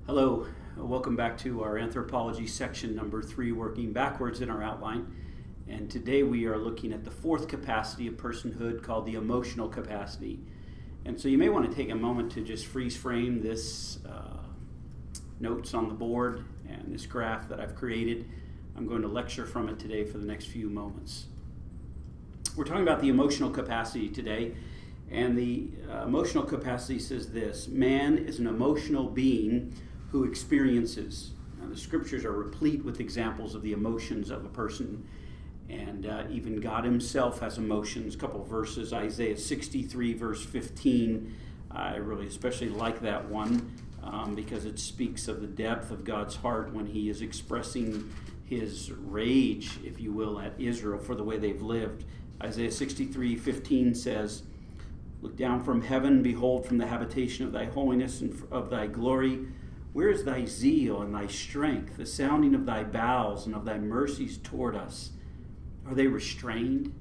Hello, welcome back to our Anthropology section number 3, working backwards in our outline. And today we are looking at the fourth capacity of personhood called the emotional capacity. And so you may want to take a moment to just freeze frame this notes on the board and this graph that I've created. I'm going to lecture from it today for the next few moments. We're talking about the emotional capacity today. And the emotional capacity says this: man is an emotional being who experiences. Now, the scriptures are replete with examples of the emotions of a person, and even God himself has emotions. A couple of verses, Isaiah 63 verse 15, I really especially like that one because it speaks of the depth of God's heart when he is expressing his rage, if you will, at Israel for the way they've lived. Isaiah 63:15 says, "Look down from heaven, behold from the habitation of thy holiness and of thy glory. Where is thy zeal and thy strength, the sounding of thy bowels and of thy mercies toward us? Are they restrained?"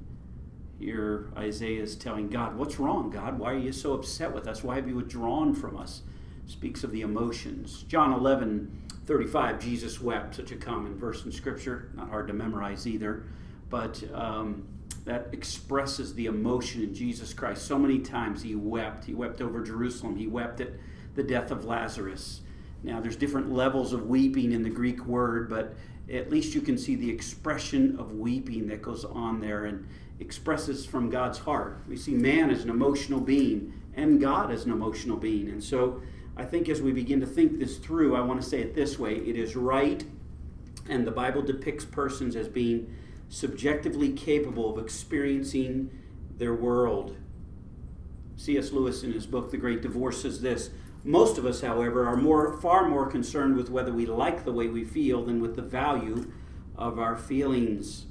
Here Isaiah is telling God, what's wrong, God? Why are you so upset with us? Why have you withdrawn from us? Speaks of the emotions. John 11:35, Jesus wept, such a common verse in Scripture, not hard to memorize either, but that expresses the emotion in Jesus Christ. So many times he wept. He wept over Jerusalem. He wept at the death of Lazarus. Now, there's different levels of weeping in the Greek word, but at least you can see the expression of weeping that goes on there and expresses from God's heart. We see man as an emotional being and God as an emotional being. And so I think as we begin to think this through, I want to say it this way: it is right, and the Bible depicts persons as being subjectively capable of experiencing their world. C.S. Lewis in his book, The Great Divorce, says this: "Most of us, however, are far more concerned with whether we like the way we feel than with the value of our feelings."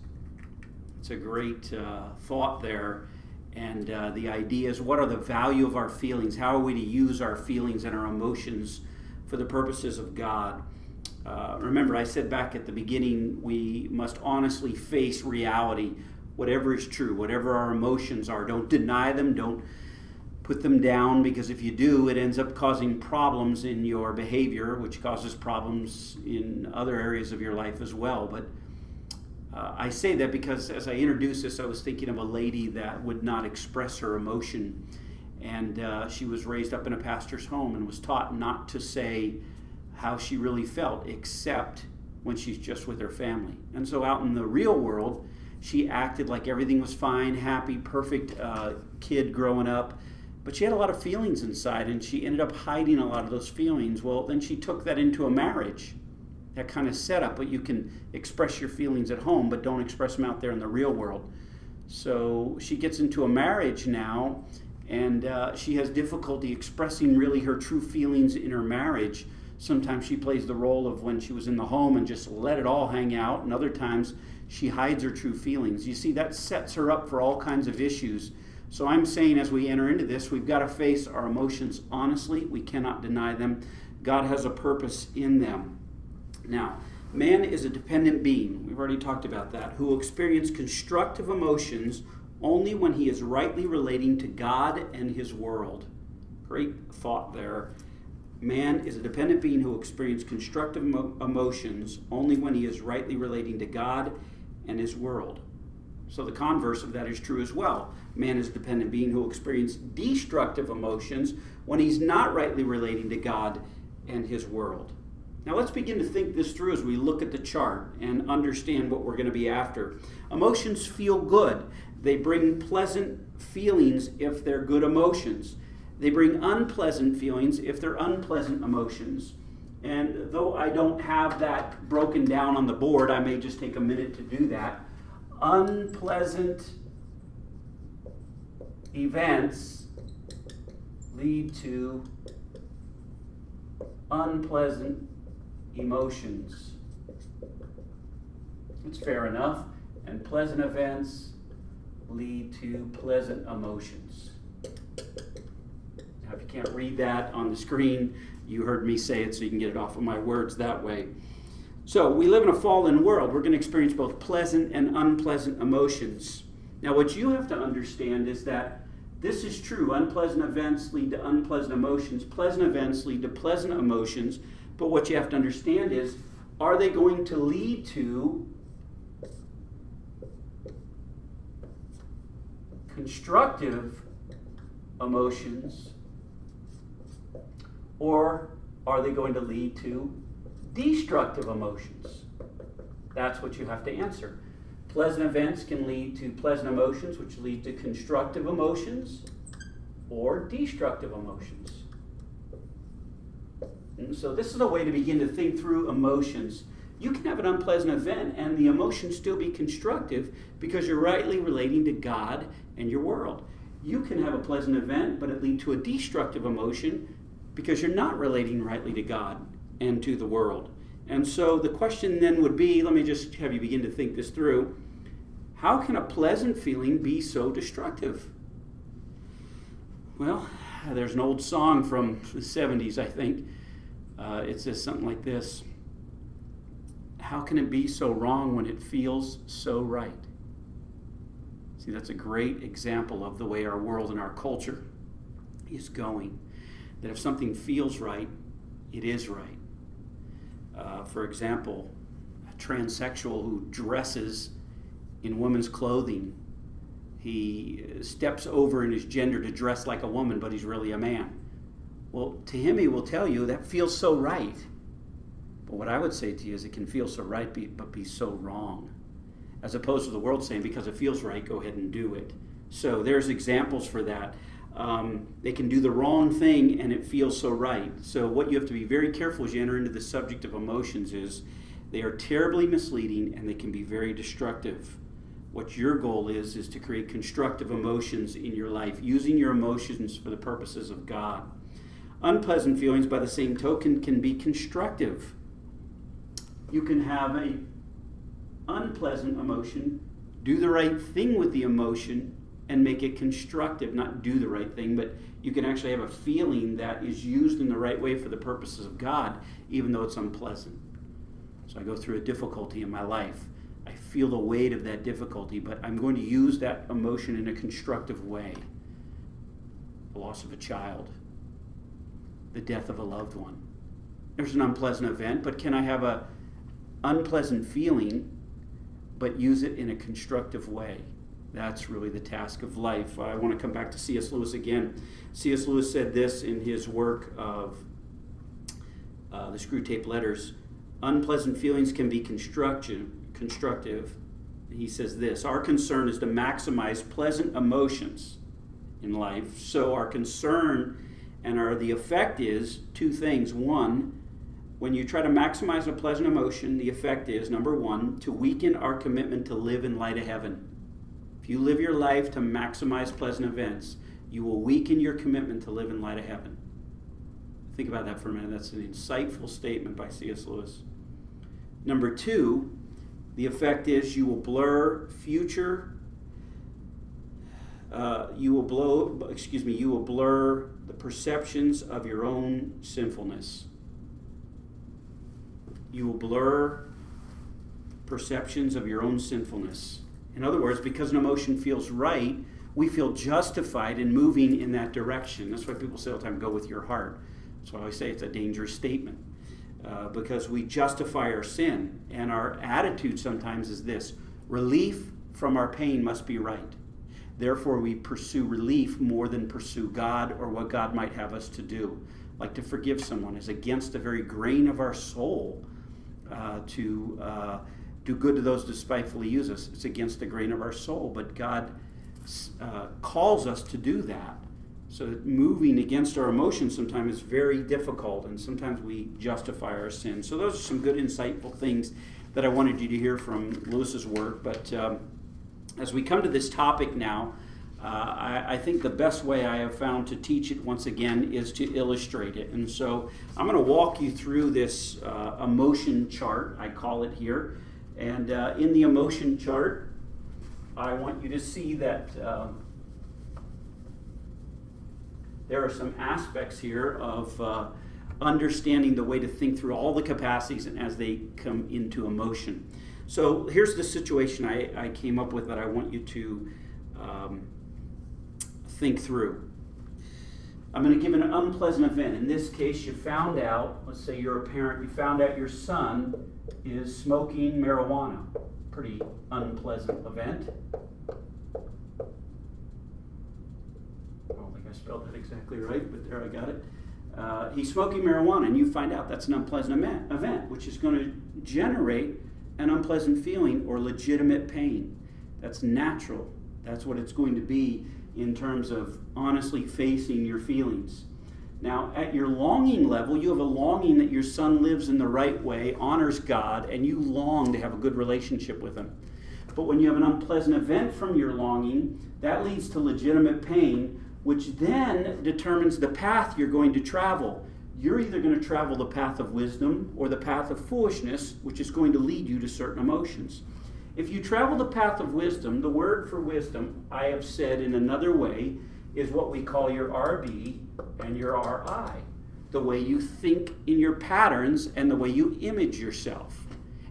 It's a great thought there. And the idea is, what are the value of our feelings? How are we to use our feelings and our emotions for the purposes of God? Remember, I said back at the beginning, we must honestly face reality. Whatever is true, whatever our emotions are, don't deny them, don't put them down, because if you do, it ends up causing problems in your behavior, which causes problems in other areas of your life as well. But I say that because as I introduced this, I was thinking of a lady that would not express her emotion. And she was raised up in a pastor's home and was taught not to say how she really felt, except when she's just with her family. And so out in the real world, she acted like everything was fine, happy, perfect kid growing up. But she had a lot of feelings inside, and she ended up hiding a lot of those feelings. Well, then she took that into a marriage, that kind of setup. But you can express your feelings at home, but don't express them out there in the real world. So she gets into a marriage now, and she has difficulty expressing really her true feelings in her marriage. Sometimes she plays the role of when she was in the home and just let it all hang out, and other times she hides her true feelings. You see, that sets her up for all kinds of issues. So I'm saying as we enter into this, we've got to face our emotions honestly. We cannot deny them. God has a purpose in them. Now, man is a dependent being. We've already talked about that, who will experience constructive emotions only when he is rightly relating to God and his world. Great thought there. Man is a dependent being who will experience constructive emotions only when he is rightly relating to God and his world. So the converse of that is true as well. Man is a dependent being who will experience destructive emotions when he's not rightly relating to God and his world. Now let's begin to think this through as we look at the chart and understand what we're going to be after. Emotions feel good. They bring pleasant feelings if they're good emotions. They bring unpleasant feelings if they're unpleasant emotions. And though I don't have that broken down on the board, I may just take a minute to do that. Unpleasant events lead to unpleasant emotions. It's fair enough. And pleasant events lead to pleasant emotions. Now, if you can't read that on the screen, you heard me say it, so you can get it off of my words that way. So we live in a fallen world. We're going to experience both pleasant and unpleasant emotions. Now, what you have to understand is that this is true. Unpleasant events lead to unpleasant emotions. Pleasant events lead to pleasant emotions. But what you have to understand is, are they going to lead to constructive emotions, or are they going to lead to destructive emotions? That's what you have to answer. Pleasant events can lead to pleasant emotions, which lead to constructive emotions or destructive emotions. And so this is a way to begin to think through emotions. You can have an unpleasant event and the emotion still be constructive because you're rightly relating to God and your world. You can have a pleasant event, but it lead to a destructive emotion because you're not relating rightly to God and to the world. And so the question then would be, let me just have you begin to think this through. How can a pleasant feeling be so destructive? Well, there's an old song from the 70s, I think. It says something like this. How can it be so wrong when it feels so right? See, that's a great example of the way our world and our culture is going. That if something feels right, it is right. For example, a transsexual who dresses in women's clothing, he steps over in his gender to dress like a woman, but he's really a man. Well, to him, he will tell you that feels so right. But what I would say to you is it can feel so right, but be so wrong. As opposed to the world saying, because it feels right, go ahead and do it. So there's examples for that. They can do the wrong thing and it feels so right. So what you have to be very careful as you enter into the subject of emotions is they are terribly misleading and they can be very destructive. What your goal is to create constructive emotions in your life, using your emotions for the purposes of God. Unpleasant feelings, by the same token, can be constructive. You can have an unpleasant emotion, do the right thing with the emotion, and make it constructive, not do the right thing, but you can actually have a feeling that is used in the right way for the purposes of God, even though it's unpleasant. So I go through a difficulty in my life. I feel the weight of that difficulty, but I'm going to use that emotion in a constructive way. The loss of a child, the death of a loved one. There's an unpleasant event, but can I have an unpleasant feeling, but use it in a constructive way? That's really the task of life. I want to come back to C.S. Lewis again. C.S. Lewis said this in his work of the Screwtape Letters. Unpleasant feelings can be constructive. He says this, our concern is to maximize pleasant emotions in life. So our concern and the effect is two things. One, when you try to maximize a pleasant emotion, the effect is, number one, to weaken our commitment to live in light of heaven. If you live your life to maximize pleasant events, you will weaken your commitment to live in light of heaven. Think about that for a minute. That's an insightful statement by C.S. Lewis. Number two, the effect is you will blur the perceptions of your own sinfulness. You will blur perceptions of your own sinfulness. In other words, because an emotion feels right, we feel justified in moving in that direction. That's why people say all the time, go with your heart. That's why I say it's a dangerous statement. Because we justify our sin. And our attitude sometimes is this: relief from our pain must be right. Therefore, we pursue relief more than pursue God or what God might have us to do. Like to forgive someone is against the very grain of our soul. To do good to those who despitefully use us. It's against the grain of our soul, but God calls us to do that. So moving against our emotions sometimes is very difficult, and sometimes we justify our sin. So those are some good, insightful things that I wanted you to hear from Lewis's work. But as we come to this topic now, I think the best way I have found to teach it once again is to illustrate it. And so I'm going to walk you through this emotion chart, I call it here. And in the emotion chart, I want you to see that there are some aspects here of understanding the way to think through all the capacities and as they come into emotion. So here's the situation I came up with that I want you to think through. I'm going to give an unpleasant event. In this case, you found out, let's say you're a parent, you found out your son is smoking marijuana. Pretty unpleasant event. I don't think I spelled that exactly right, but there I got it. He's smoking marijuana, and you find out that's an unpleasant event, which is going to generate an unpleasant feeling or legitimate pain. That's natural. That's what it's going to be in terms of honestly facing your feelings. Now, at your longing level, you have a longing that your son lives in the right way, honors God, and you long to have a good relationship with him. But when you have an unpleasant event from your longing, that leads to legitimate pain, which then determines the path you're going to travel. You're either going to travel the path of wisdom or the path of foolishness, which is going to lead you to certain emotions. If you travel the path of wisdom, the word for wisdom, I have said in another way, is what we call your RB and your RI. The way you think in your patterns and the way you image yourself.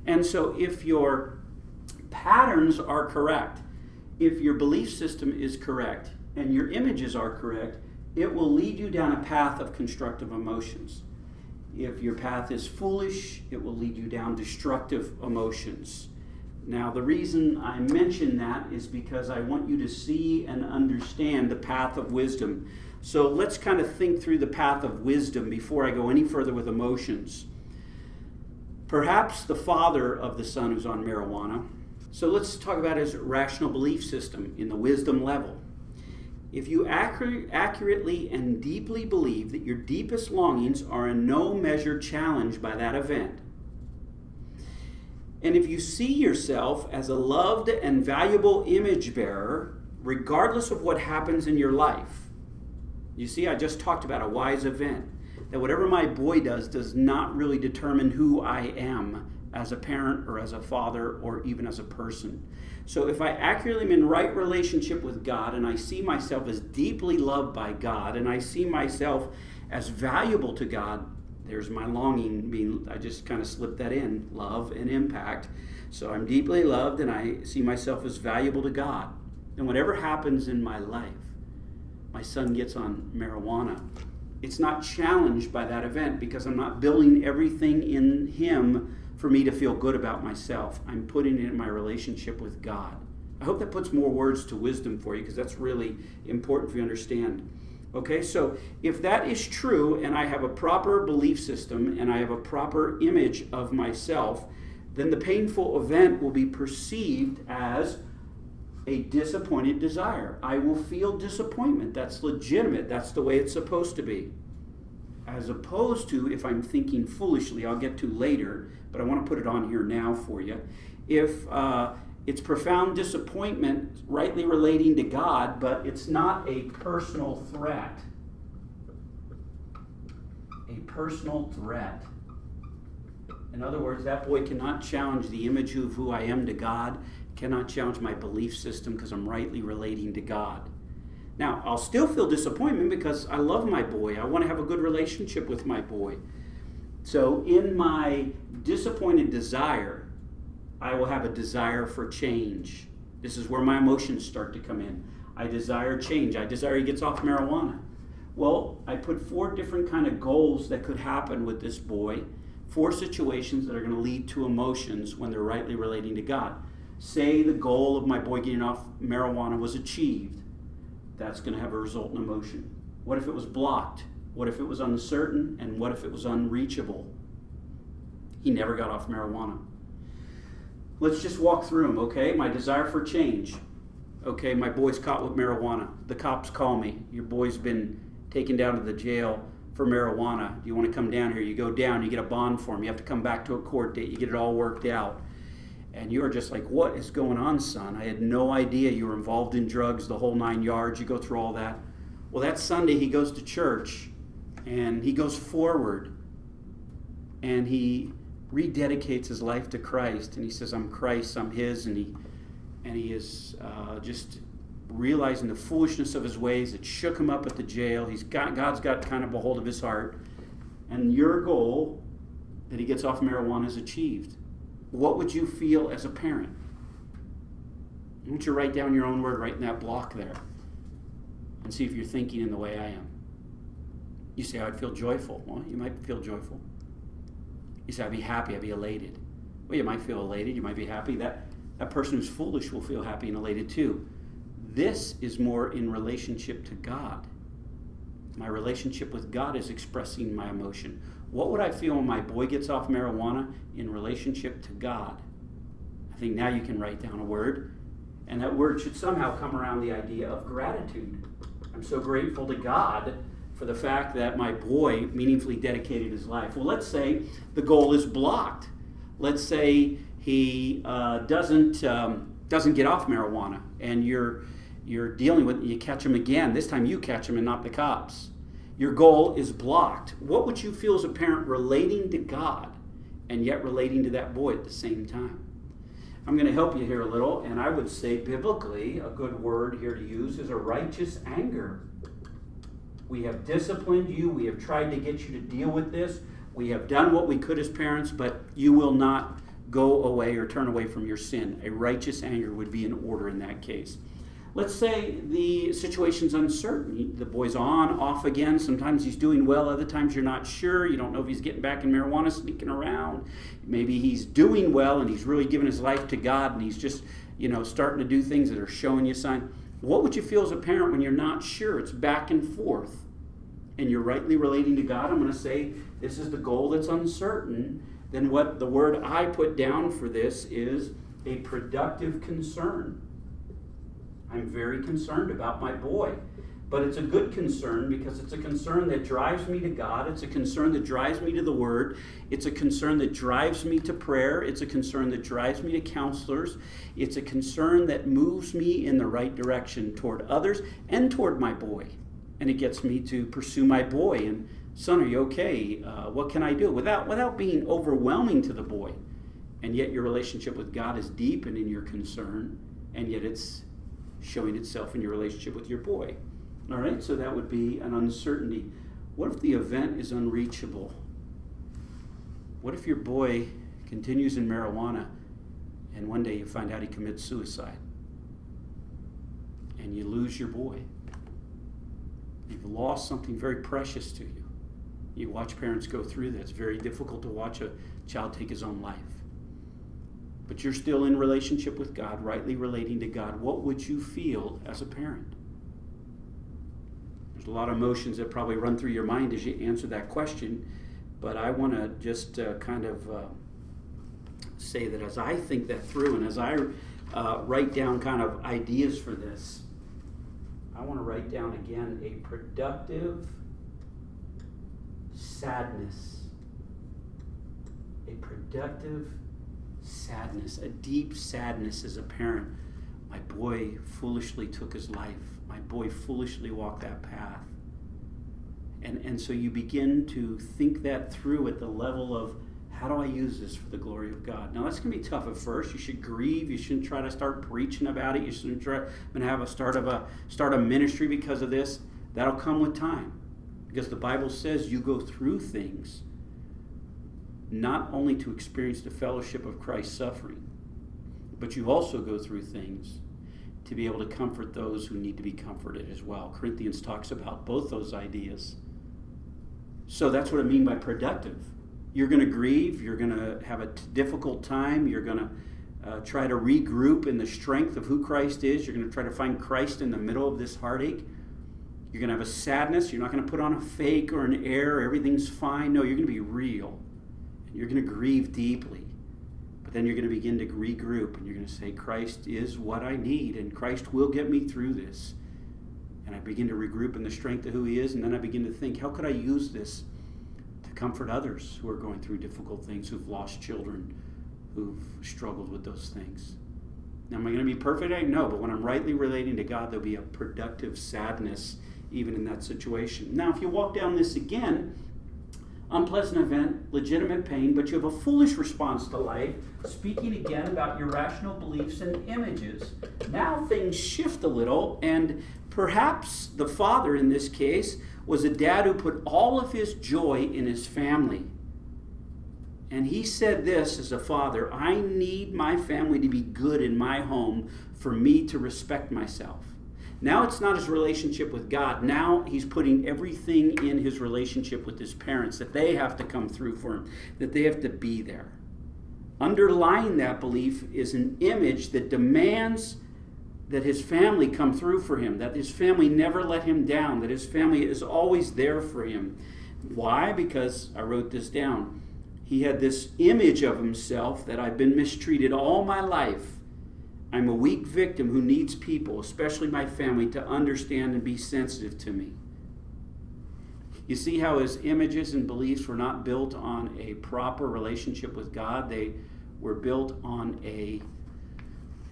And so if your patterns are correct, if your belief system is correct, and your images are correct, it will lead you down a path of constructive emotions. If your path is foolish, it will lead you down destructive emotions. Now, the reason I mention that is because I want you to see and understand the path of wisdom. So let's kind of think through the path of wisdom before I go any further with emotions. Perhaps the father of the son who's on marijuana. So let's talk about his rational belief system in the wisdom level. If you accurately and deeply believe that your deepest longings are in no measure challenged by that event, and if you see yourself as a loved and valuable image bearer, regardless of what happens in your life, you see, I just talked about a wise event, that whatever my boy does not really determine who I am as a parent or as a father or even as a person. So if I accurately am in right relationship with God and I see myself as deeply loved by God and I see myself as valuable to God, there's my longing being, I just kind of slipped that in, love and impact. So I'm deeply loved and I see myself as valuable to God. And whatever happens in my life, my son gets on marijuana, it's not challenged by that event because I'm not building everything in him for me to feel good about myself. I'm putting it in my relationship with God. I hope that puts more words to wisdom for you because that's really important for you to understand. Okay, so if that is true and I have a proper belief system and I have a proper image of myself, then the painful event will be perceived as a disappointed desire. I will feel disappointment. That's legitimate. That's the way it's supposed to be. As opposed to if I'm thinking foolishly, I'll get to later, but I want to put it on here now for you. If it's profound disappointment rightly relating to God, but it's not a personal threat. A personal threat. In other words, that boy cannot challenge the image of who I am to God, cannot challenge my belief system because I'm rightly relating to God. Now, I'll still feel disappointment because I love my boy. I want to have a good relationship with my boy. So in my disappointed desire, I will have a desire for change. This is where my emotions start to come in. I desire change. I desire he gets off marijuana. Well, I put 4 different kind of goals that could happen with this boy, 4 situations that are going to lead to emotions when they're rightly relating to God. Say the goal of my boy getting off marijuana was achieved. That's going to have a resultant emotion. What if it was blocked? What if it was uncertain? And what if it was unreachable? He never got off marijuana. Let's just walk through them, okay? My desire for change. Okay, my boy's caught with marijuana. The cops call me. Your boy's been taken down to the jail for marijuana. Do you want to come down here? You go down, you get a bond form. You have to come back to a court date. You get it all worked out. And you're just like, what is going on, son? I had no idea you were involved in drugs, the whole 9 yards. You go through all that. Well, that Sunday he goes to church and he goes forward and he rededicates his life to Christ, and he says, I'm Christ, I'm his, and he is just realizing the foolishness of his ways. It shook him up at the jail. God's got kind of a hold of his heart, and your goal that he gets off marijuana is achieved. What would you feel as a parent? I want you to write down your own word right in that block there and see if you're thinking in the way I am. You say, I'd feel joyful. Well, you might feel joyful. You say, I'd be happy, I'd be elated. Well, you might feel elated, you might be happy. That person who's foolish will feel happy and elated too. This is more in relationship to God. My relationship with God is expressing my emotion. What would I feel when my boy gets off marijuana in relationship to God? I think now you can write down a word, and that word should somehow come around the idea of gratitude. I'm so grateful to God for the fact that my boy meaningfully dedicated his life. Well, let's say the goal is blocked. Let's say he doesn't get off marijuana, and you're dealing with, you catch him again. This time you catch him and not the cops. Your goal is blocked. What would you feel as a parent relating to God and yet relating to that boy at the same time? I'm going to help you here a little, and I would say biblically a good word here to use is a righteous anger. We have disciplined you. We have tried to get you to deal with this. We have done what we could as parents, but you will not go away or turn away from your sin. A righteous anger would be in order in that case. Let's say the situation's uncertain. The boy's on, off again. Sometimes he's doing well. Other times you're not sure. You don't know if he's getting back in marijuana, sneaking around. Maybe he's doing well and he's really giving his life to God and he's just, starting to do things that are showing you signs. What would you feel as a parent when you're not sure? It's back and forth. And you're rightly relating to God. I'm going to say this is the goal that's uncertain. Then what the word I put down for this is a productive concern. I'm very concerned about my boy. But it's a good concern because it's a concern that drives me to God. It's a concern that drives me to the Word. It's a concern that drives me to prayer. It's a concern that drives me to counselors. It's a concern that moves me in the right direction toward others and toward my boy. And it gets me to pursue my boy. And, son, are you okay? What can I do? Without being overwhelming to the boy. And yet your relationship with God is deep and in your concern. And yet it's showing itself in your relationship with your boy. All right, so that would be an uncertainty. What if the event is unreachable? What if your boy continues in marijuana and one day you find out he commits suicide and you lose your boy? You've lost something very precious to you. You watch parents go through that. It's very difficult to watch a child take his own life. But you're still in relationship with God, rightly relating to God. What would you feel as a parent? There's a lot of emotions that probably run through your mind as you answer that question, but I want to just say that as I think that through and as I write down kind of ideas for this, I want to write down again a productive sadness. A productive sadness, a deep sadness as a parent. My boy foolishly took his life. My boy foolishly walked that path. And so you begin to think that through at the level of, how do I use this for the glory of God? Now that's going to be tough at first. You should grieve. You shouldn't try to start preaching about it. You shouldn't try to have a start a ministry because of this. That'll come with time. Because the Bible says you go through things not only to experience the fellowship of Christ's suffering, but you also go through things to be able to comfort those who need to be comforted as well. Corinthians talks about both those ideas. So that's what I mean by productive. You're going to grieve. You're going to have a difficult time. You're going to try to regroup in the strength of who Christ is. You're going to try to find Christ in the middle of this heartache. You're going to have a sadness. You're not going to put on a fake or an air. Everything's fine. No, you're going to be real. You're going to grieve deeply. But then you're going to begin to regroup and you're going to say, Christ is what I need and Christ will get me through this. And I begin to regroup in the strength of who he is, and then I begin to think, how could I use this to comfort others who are going through difficult things, who've lost children, who've struggled with those things. Now, am I going to be perfect? No, but when I'm rightly relating to God, there'll be a productive sadness even in that situation. Now, if you walk down this again, unpleasant event, legitimate pain, but you have a foolish response to life, speaking again about your rational beliefs and images. Now things shift a little, and perhaps the father in this case was a dad who put all of his joy in his family. And he said this as a father, I need my family to be good in my home for me to respect myself. Now it's not his relationship with God. Now he's putting everything in his relationship with his parents, that they have to come through for him, that they have to be there. Underlying that belief is an image that demands that his family come through for him, that his family never let him down, that his family is always there for him. Why? Because I wrote this down. He had this image of himself that I've been mistreated all my life. I'm a weak victim who needs people, especially my family, to understand and be sensitive to me. You see how his images and beliefs were not built on a proper relationship with God. They were built on a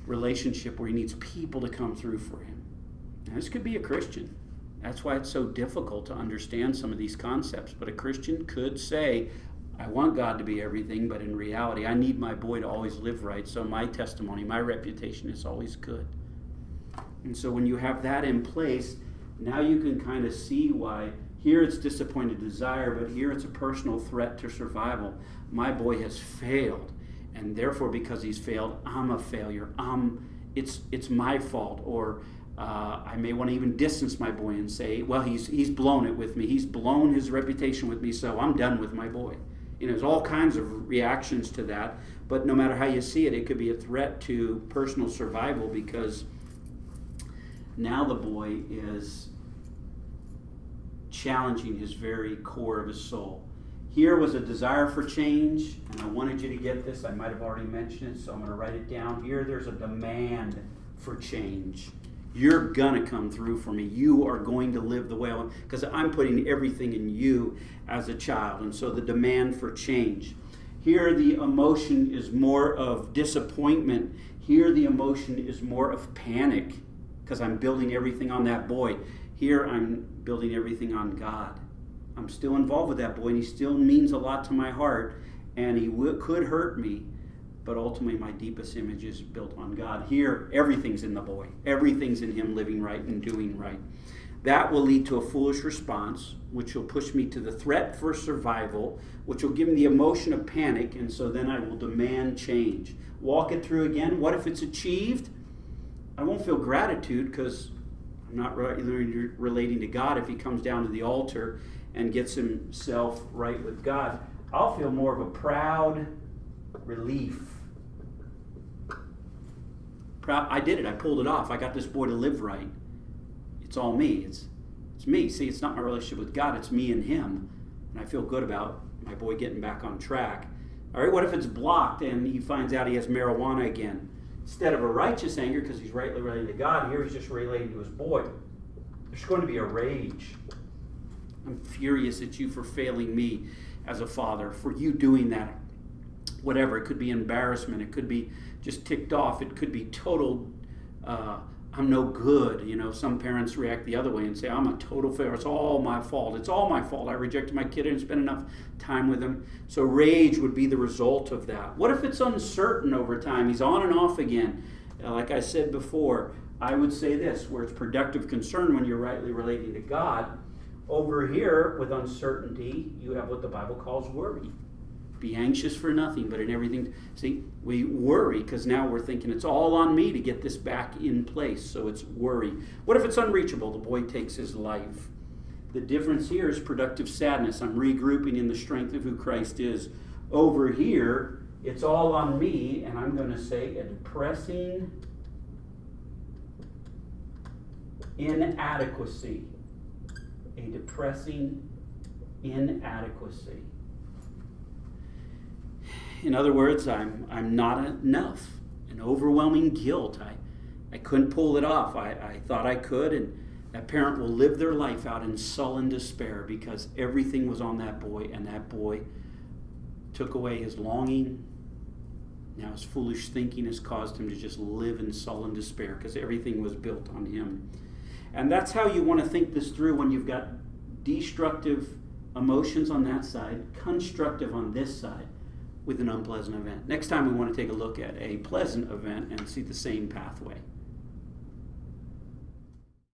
relationship where he needs people to come through for him. Now, this could be a Christian. That's why it's so difficult to understand some of these concepts. But a Christian could say, I want God to be everything, but in reality, I need my boy to always live right, so my testimony, my reputation is always good. And so when you have that in place, now you can kind of see why here it's disappointed desire, but here it's a personal threat to survival. My boy has failed, and therefore because he's failed, I'm a failure. It's my fault. Or I may want to even distance my boy and say, well, he's blown it with me. He's blown his reputation with me, so I'm done with my boy. There's all kinds of reactions to that, but no matter how you see it, it could be a threat to personal survival, because now the boy is challenging his very core of his soul. Here was a desire for change, and I wanted you to get this. I might have already mentioned it, so I'm going to write it down. Here there's a demand for change. You're going to come through for me. You are going to live the way I want, because I'm putting everything in you as a child. And so the demand for change. Here the emotion is more of disappointment. Here the emotion is more of panic, because I'm building everything on that boy. Here I'm building everything on God. I'm still involved with that boy, and he still means a lot to my heart, and he could hurt me. But ultimately, my deepest image is built on God. Here, everything's in the boy. Everything's in him living right and doing right. That will lead to a foolish response, which will push me to the threat for survival, which will give me the emotion of panic, and so then I will demand change. Walk it through again. What if it's achieved? I won't feel gratitude, because I'm not relating to God. If he comes down to the altar and gets himself right with God, I'll feel more of a proud relief. Proud, I did it. I pulled it off. I got this boy to live right. It's all me. It's me. See, it's not my relationship with God. It's me and him. And I feel good about my boy getting back on track. All right, what if it's blocked and he finds out he has marijuana again? Instead of a righteous anger, because he's rightly relating to God, here he's just relating to his boy. There's going to be a rage. I'm furious at you for failing me as a father, for you doing that. Whatever. It could be embarrassment. It could be just ticked off. It could be total, I'm no good. Some parents react the other way and say, I'm a total failure. It's all my fault. It's all my fault. I rejected my kid and didn't spend enough time with him. So rage would be the result of that. What if it's uncertain over time? He's on and off again. Like I said before, I would say this, where it's productive concern when you're rightly relating to God. Over here, with uncertainty, you have what the Bible calls worry. Be anxious for nothing, but in everything. See, we worry because now we're thinking it's all on me to get this back in place. So it's worry. What if it's unreachable? The boy takes his life. The difference here is productive sadness. I'm regrouping in the strength of who Christ is. Over here, it's all on me, and I'm going to say a depressing inadequacy. A depressing inadequacy. In other words, I'm not enough. An overwhelming guilt. I couldn't pull it off. I thought I could, and that parent will live their life out in sullen despair because everything was on that boy, and that boy took away his longing. Now his foolish thinking has caused him to just live in sullen despair because everything was built on him. And that's how you want to think this through when you've got destructive emotions on that side, constructive on this side, with an unpleasant event. Next time we want to take a look at a pleasant event and see the same pathway.